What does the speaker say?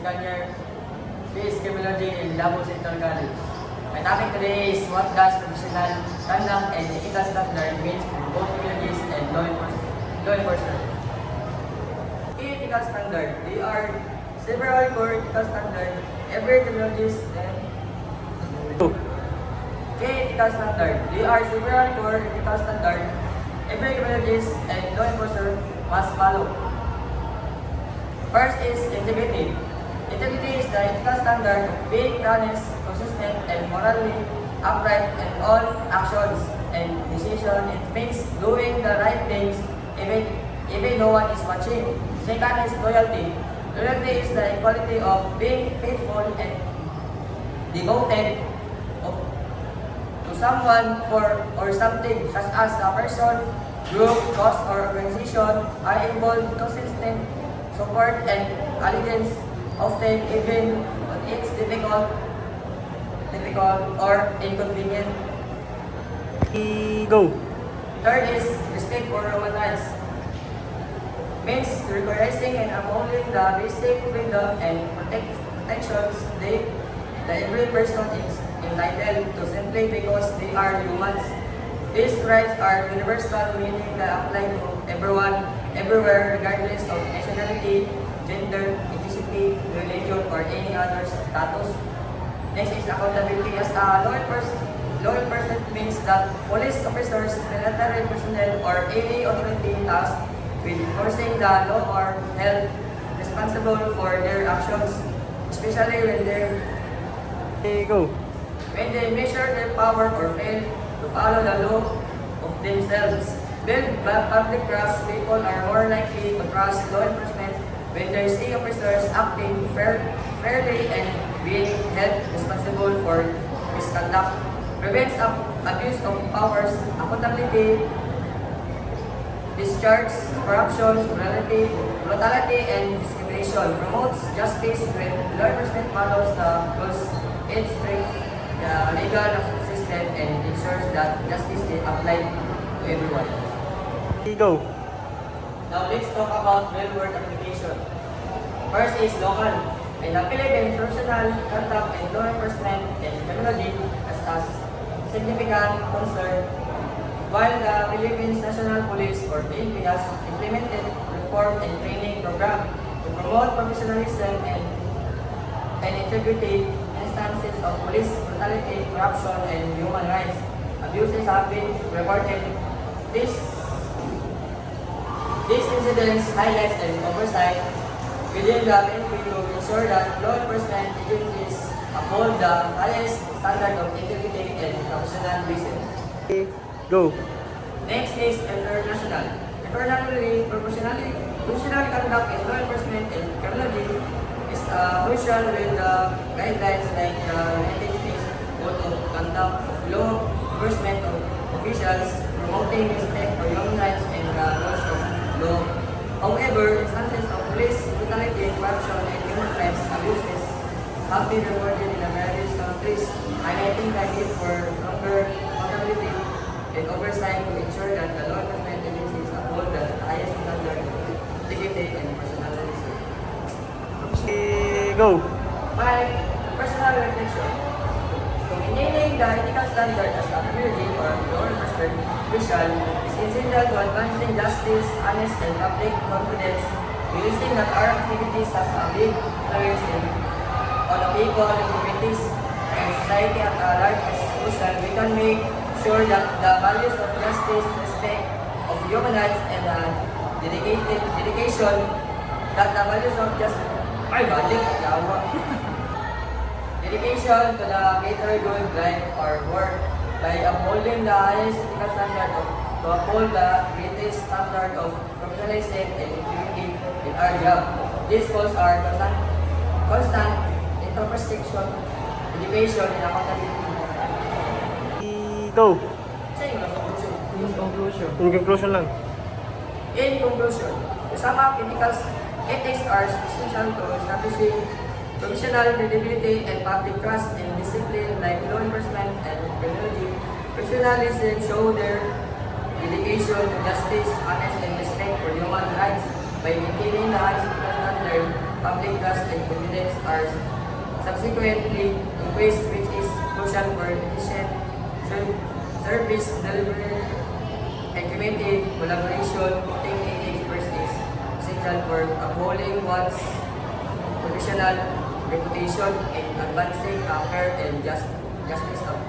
second year BS Criminology in Davao Central College. My topic today is what does professional conduct and ethical standard means for both criminologists and law enforcement. Key ethical standard. They are several core ethical standard. Every criminologist and key ethical standard. They are several core ethical standard. Every criminologist and law enforcer must follow. First is integrity. Integrity is the ethical standard of being honest, consistent, and morally upright in all actions and decisions. It means doing the right things even no one is watching. Second is loyalty. Loyalty is the equality of being faithful and devoted to someone or something, such as a person, group, cause, or organization are involved consistent support and allegiance, often even when it's difficult or inconvenient. Go. Third is respect for human rights. Means recognizing and upholding the basic freedom and protections that every person is entitled to simply because they are humans. These rights are universal, meaning they apply to everyone, everywhere, regardless of nationality, gender, ethnicity, religion, or any other status. Next is accountability. As a law enforcement means that police officers, military personnel, or any authority tasked with enforcing the law are held responsible for their actions, especially when they measure their power or fail to follow the law of themselves. Build public trust. People are more likely to trust law enforcement when they see officers acting fairly and being held responsible for misconduct. Prevents abuse of powers, accountability, discharge, corruption, brutality, and discrimination. Promotes justice when law enforcement follows the rules. It strengthens the legal system and ensures that justice is applied to everyone. Go. Now let's talk about real-world application. First is local. In the Philippines, professional conduct and law enforcement and criminology has a significant concern. While the Philippines National Police or PNP has implemented reform and training program to promote professionalism and integrity, instances of police brutality, corruption, and human rights abuses have been reported. These incidents highlight an oversight within the PNP to ensure that law enforcement agencies uphold the highest standard of integrity and professionalism. Go. Next is international. Internationally, professional conduct in law enforcement and criminology is crucial with the guidelines like the United States Code of Conduct of Law Enforcement officials promoting respect for human rights and the laws of law. However, instances of police brutality, corruption, and human rights abuses have been reported in various countries, highlighting the need for stronger accountability and oversight to ensure that the law enforcement agencies uphold the highest standard of integrity and professionalism. Go. 5. Personal reflection. So, maintaining the ethical standard as a community or law enforcement official is essential to advancing justice, honest, and public confidence. Realizing that our activities has a big influence on the people, the communities, and society at large is crucial. We can make sure that the values of justice, respect of human rights, and dedication that the values of justice dedication to the greater good life or work by upholding the highest ethical standard to uphold the greatest standard of professionalism and integrity in our job. These goals are constant introspection, education, and accountability. Go. In conclusion. In conclusion lang. In conclusion, to sum up, ethics are essential to establishing professional credibility and public trust in discipline like law enforcement and criminology. Professionalism show their dedication to justice, honesty, and respect for human rights by maintaining the highest standard public trust and confidence are subsequently increased, which is crucial for efficient service delivery and community collaboration. Taking ethics first is essential for upholding one's professional reputation and advancing a fair and justice of